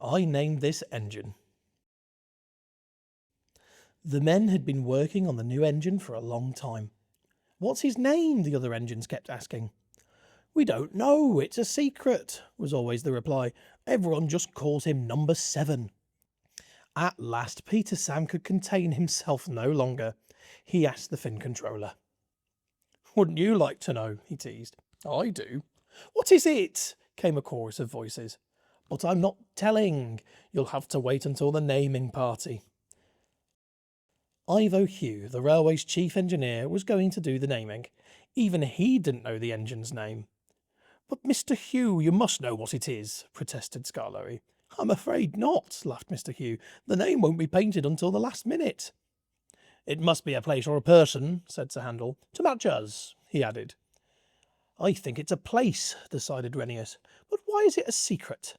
I named this engine. The men had been working on the new engine for a long time. What's his name? The other engines kept asking. We don't know, it's a secret, was always the reply. Everyone just calls him Number 7. At last, Peter Sam could contain himself no longer. He asked the fin controller. Wouldn't you like to know? He teased. I do. What is it? Came a chorus of voices. But I'm not telling. You'll have to wait until the naming party. Ivo Hugh, the railway's chief engineer, was going to do the naming. Even he didn't know the engine's name. But Mr. Hugh, you must know what it is, protested Skarloey. I'm afraid not, laughed Mr. Hugh. The name won't be painted until the last minute. It must be a place or a person, said Sir Handel. To match us, he added. I think it's a place, decided Rennius. But why is it a secret?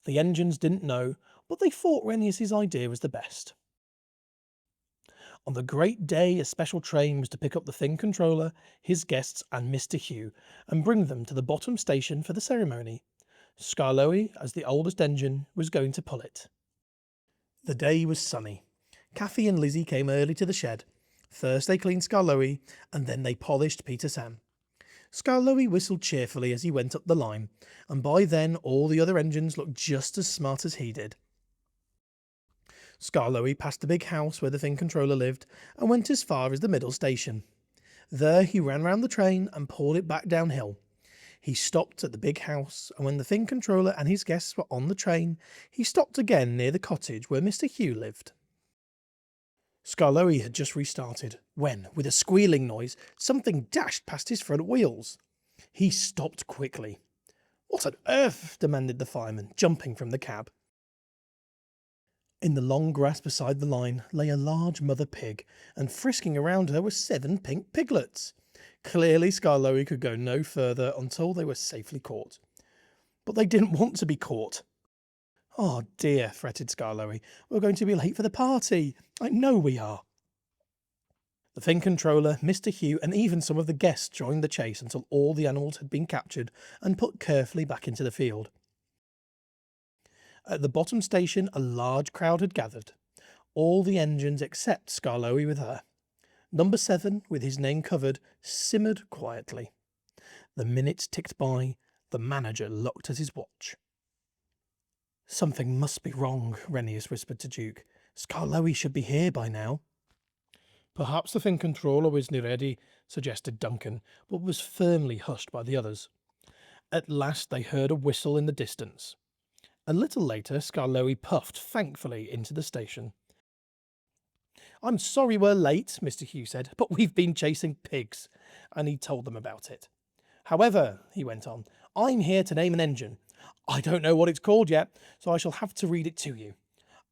The engines didn't know, but they thought Rennius's idea was the best. On the great day, a special train was to pick up the fin controller, his guests, and Mr. Hugh, and bring them to the bottom station for the ceremony. Skarloey, as the oldest engine, was going to pull it. The day was sunny. Kathy and Lizzie came early to the shed. First they cleaned Skarloey, and then they polished Peter Sam. Skarloey whistled cheerfully as he went up the line, and by then all the other engines looked just as smart as he did. Skarloey passed the big house where the fin controller lived and went as far as the middle station. There he ran round the train and pulled it back downhill. He stopped at the big house, and when the fin controller and his guests were on the train, he stopped again near the cottage where Mr. Hugh lived. Skarloey had just restarted, when, with a squealing noise, something dashed past his front wheels. He stopped quickly. What on earth? Demanded the fireman, jumping from the cab. In the long grass beside the line lay a large mother pig, and frisking around her were 7 pink piglets. Clearly Skarloey could go no further until they were safely caught. But they didn't want to be caught. Oh dear, fretted Skarloey. We're going to be late for the party. I know we are. The fin controller, Mr. Hugh, and even some of the guests joined the chase until all the animals had been captured and put carefully back into the field. At the bottom station, a large crowd had gathered. All the engines except Skarloey with her. Number 7, with his name covered, simmered quietly. The minutes ticked by. The manager looked at his watch. Something must be wrong, Rennius whispered to Duke. Skarloey should be here by now. Perhaps the fin controller was near ready, suggested Duncan, but was firmly hushed by the others. At last they heard a whistle in the distance. A little later, Skarloey puffed thankfully into the station. I'm sorry we're late, Mr. Hugh said, but we've been chasing pigs, and he told them about it. However, he went on, I'm here to name an engine. I don't know what it's called yet, so I shall have to read it to you.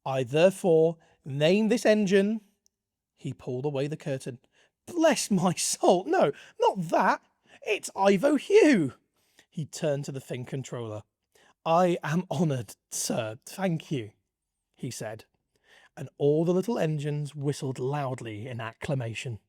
I therefore name this engine. He pulled away the curtain. Bless my soul, no, not that. It's Ivo Hugh. He turned to the fin controller. I am honoured, sir, thank you, he said, and all the little engines whistled loudly in acclamation.